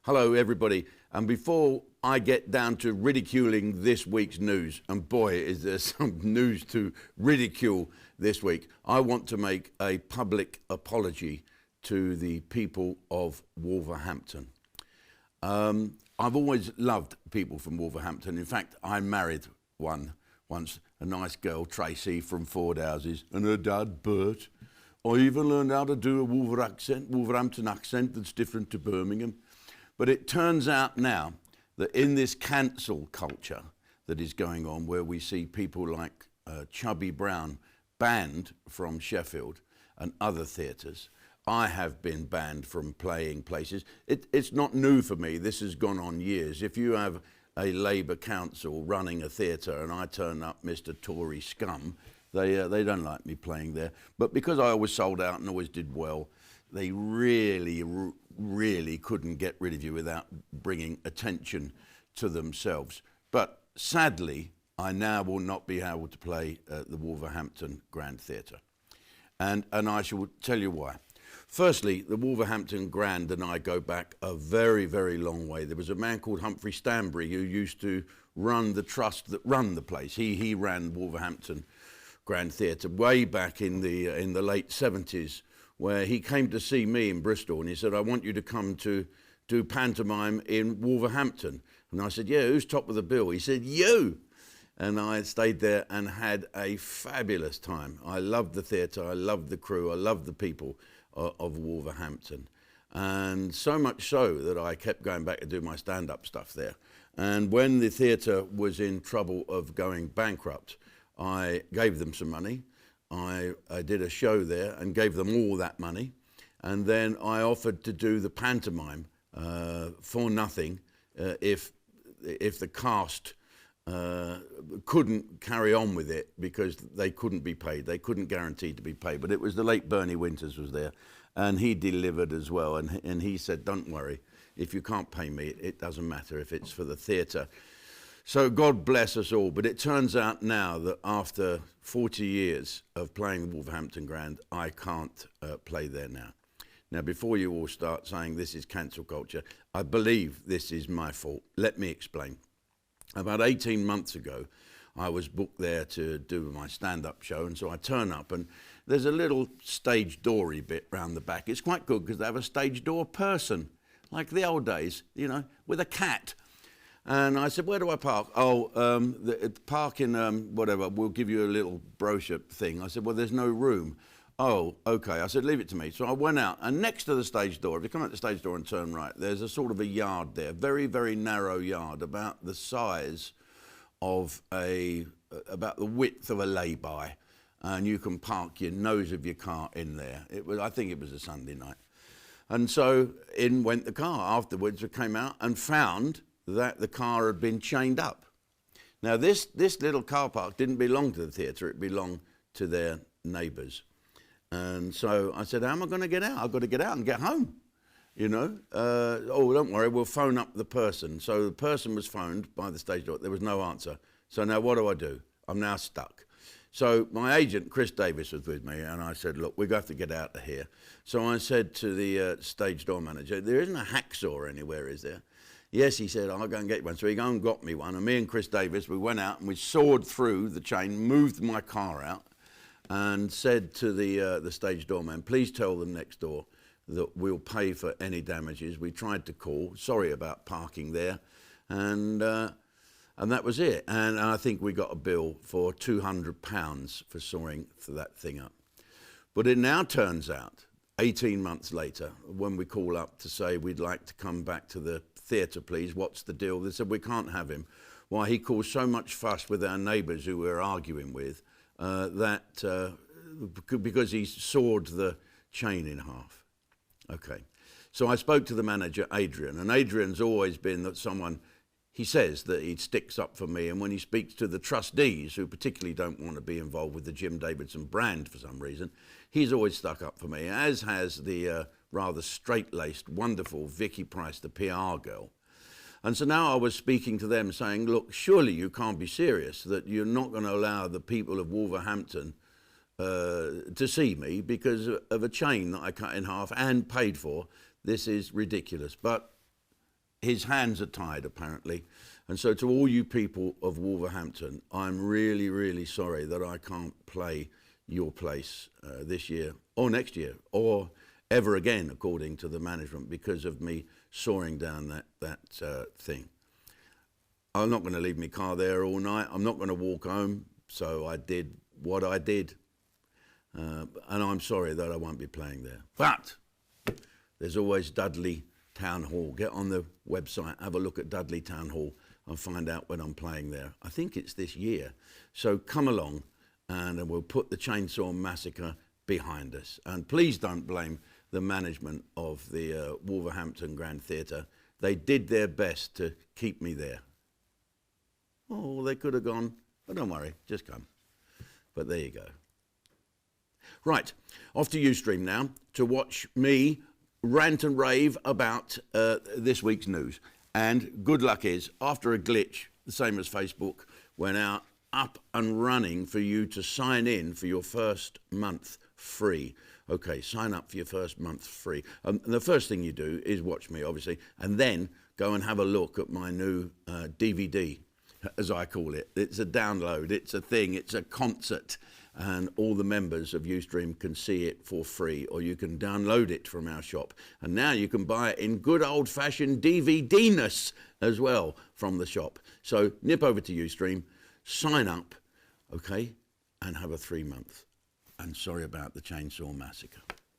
Hello, everybody. And before I get down to ridiculing this week's news, and boy, is there some news to ridicule this week, I want to make a public apology to the people of Wolverhampton. I've always loved people from Wolverhampton. In fact, I married one once, a nice girl, Tracy, from Ford Houses, and her dad, Bert. I even learned how to do a Wolverhampton accent that's different to Birmingham. But it turns out now that in this cancel culture that is going on, where we see people like Chubby Brown banned from Sheffield and other theatres, I have been banned from playing places. It's not new for me. This has gone on years. If you have a Labour council running a theatre and I turn up Mr. Tory scum, they don't like me playing there. But because I always sold out and always did well, they really couldn't get rid of you without bringing attention to themselves. But sadly, I now will not be able to play at the Wolverhampton Grand Theatre. And I shall tell you why. Firstly, the Wolverhampton Grand and I go back a very, very long way. There was a man called Humphrey Stanbury who used to run the trust that run the place. He ran Wolverhampton Grand Theatre way back in the late 70s, where he came to see me in Bristol and he said, I want you to come to do pantomime in Wolverhampton. And I said, yeah, who's top of the bill? He said, you. And I stayed there and had a fabulous time. I loved the theatre, I loved the crew, I loved the people of Wolverhampton. And so much so that I kept going back to do my stand-up stuff there. And when the theatre was in trouble of going bankrupt, I gave them some money. I did a show there and gave them all that money, and then I offered to do the pantomime for nothing if the cast couldn't carry on with it because they couldn't be paid. They couldn't guarantee to be paid. But it was the late Bernie Winters was there, and he delivered as well. And he said, "Don't worry, if you can't pay me, it doesn't matter if it's for the theatre." So God bless us all, but it turns out now that after 40 years of playing the Wolverhampton Grand, I can't play there now. Now, before you all start saying this is cancel culture, I believe this is my fault. Let me explain. About 18 months ago, I was booked there to do my stand-up show, and so I turn up, and there's a little stage doory bit round the back. It's quite good because they have a stage door person, like the old days, you know, with a cat. And I said, where do I park? Oh, park in whatever, we'll give you a little brochure thing. I said, well, there's no room. Oh, okay. I said, leave it to me. So I went out, and next to the stage door, if you come out the stage door and turn right, there's a sort of a yard there, very, very narrow yard, about the size of about the width of a lay-by. And you can park your nose of your car in there. I think it was a Sunday night. And so in went the car. Afterwards, I came out and found that the car had been chained up. Now this little car park didn't belong to the theatre, it belonged to their neighbours. And so I said, how am I going to get out? I've got to get out and get home, you know. Oh, don't worry, we'll phone up the person. So the person was phoned by the stage door, there was no answer. So now what do? I'm now stuck. So my agent, Chris Davis, was with me, and I said, look, we've got to get out of here. So I said to the stage door manager, there isn't a hacksaw anywhere, is there? Yes, he said, I'll go and get one. So he go and got me one. And me and Chris Davis, we went out and we sawed through the chain, moved my car out, and said to the stage doorman, please tell them next door that we'll pay for any damages. We tried to call, sorry about parking there. And that was it. And I think we got a bill for £200 for sawing that thing up. But it now turns out, 18 months later, when we call up to say we'd like to come back to the theatre, please, what's the deal? They said, we can't have him. Why, he caused so much fuss with our neighbours who we were arguing with because he sawed the chain in half. Okay. So I spoke to the manager, Adrian, and Adrian's always been that someone, he says that he sticks up for me, and when he speaks to the trustees, who particularly don't want to be involved with the Jim Davidson brand for some reason, he's always stuck up for me, as has the rather straight-laced, wonderful Vicky Price, the PR girl. And so now I was speaking to them saying, look, surely you can't be serious that you're not going to allow the people of Wolverhampton to see me because of a chain that I cut in half and paid for. This is ridiculous. But his hands are tied, apparently. And so to all you people of Wolverhampton, I'm really, really sorry that I can't play your place this year or next year or ever again, according to the management, because of me soaring down that thing. I'm not going to leave my car there all night. I'm not going to walk home. So I did what I did. And I'm sorry that I won't be playing there. But there's always Dudley Town Hall. Get on the website, have a look at Dudley Town Hall and find out when I'm playing there. I think it's this year. So come along and we'll put the Chainsaw Massacre behind us. And please don't blame the management of the Wolverhampton Grand Theatre. They did their best to keep me there. Oh, they could have gone, but don't worry, just come. But there you go. Right, off to Ustream now to watch me rant and rave about this week's news. And good luck is, after a glitch, the same as Facebook, we're now up and running for you to sign in for your first month free. Okay, sign up for your first month free. And the first thing you do is watch me, obviously, and then go and have a look at my new DVD, as I call it. It's a download, it's a thing, it's a concert. And all the members of Ustream can see it for free, or you can download it from our shop. And now you can buy it in good old-fashioned DVD-ness as well from the shop. So nip over to Ustream, sign up, okay, and have a 3 month. And sorry about the Chainsaw Massacre.